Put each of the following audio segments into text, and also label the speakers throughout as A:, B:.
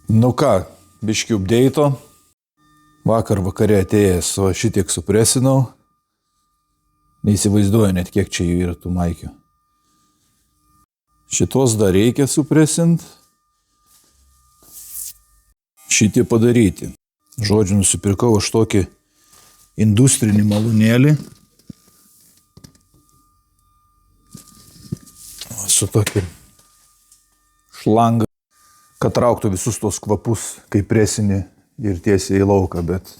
A: Nu ką, biškių update'o. Vakar vakare atėjęs, o šitiek supresinau. Neįsivaizduoju net kiek čia jų yra tų maikių. Šitos dar reikia supresint. Šitie padaryti. Žodžiu, nusipirkau aš tokį industrinį malūnėlį. Su tokiu šlangą, kad trauktų visus tos kvapus, kaip presinį ir tiesiai į lauką, bet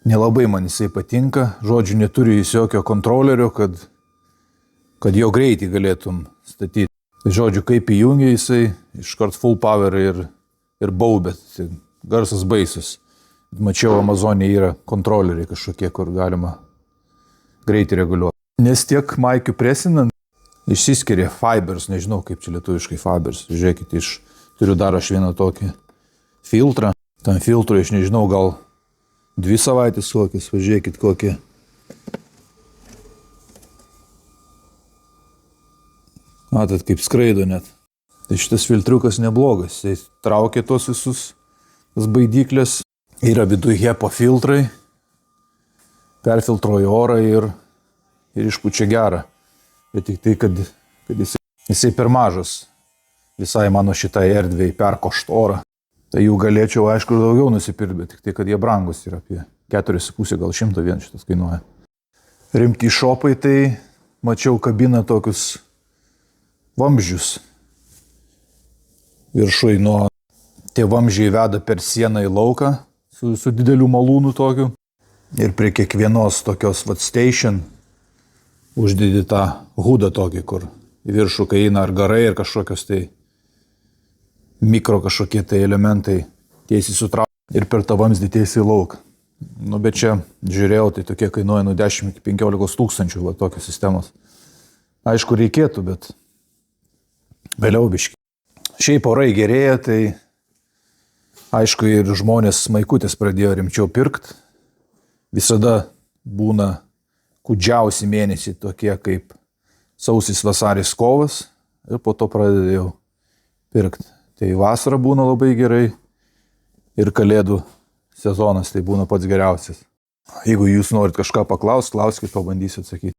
A: nelabai man jisai patinka. Žodžiu, neturi jis jokio kontrolerio, kad jo greitį galėtum statyti. Žodžiu, kaip įjungia jisai, iškart full power ir baubet. Garsas baisus. Mačiau, Amazonė yra kontroleriai kažkokie, kur galima greitį reguliuoti. Nes tiek maikių presinant, išsiskiria fibers, nežinau kaip čia lietuviškai fibers. Žiūrėkite, turiu dar aš vieną tokį filtrą. Tam filtrui aš nežinau, gal 2 savaitės kokias, pažiūrėkit kokie. Matot, kaip skraido net. Tai šitas filtriukas neblogas. Jis traukia tos visus baidyklės. Yra viduje HEPA filtrai. Perfiltruoja orą ir išpučia gerą. Bet tik tai, kad jisai per mažas visai mano šitai erdvei perkošt orą. Tai jų galėčiau, aišku, daugiau nusipirkti, bet tik tai, kad jie brangus yra apie 4,5, gal 100 vien šitas kainuoja. Rimti šopai, tai mačiau kabina tokius vamzdžius. Viršui nuo tie vamzdžiai veda per sieną į lauką su dideliu malūnu tokiu. Ir prie kiekvienos tokios station uždedi tą hudą tokį, kur į viršų kai eina ar garai, ar kažkokios tai mikro kažkokie tai elementai tiesiai sutraukia ir per tą vamzdį tiesiai į lauką. Nu, bet čia žiūrėjau, tai tokie kainuoja nuo 10 iki 15 tūkstančių, va, tokios sistemos. Aišku, reikėtų, bet vėliau biški. Šiaip orai gerėja, tai aišku, ir žmonės maikutės pradėjo rimčiau pirkt. Visada būna kūdžiausi mėnesiai tokie kaip sausis, vasaris, kovas ir po to pradėjau pirkti. Tai vasara būna labai gerai ir kalėdų sezonas tai būna pats geriausias. Jeigu jūs norit kažką paklausti, klauskit, pabandysiu atsakyti.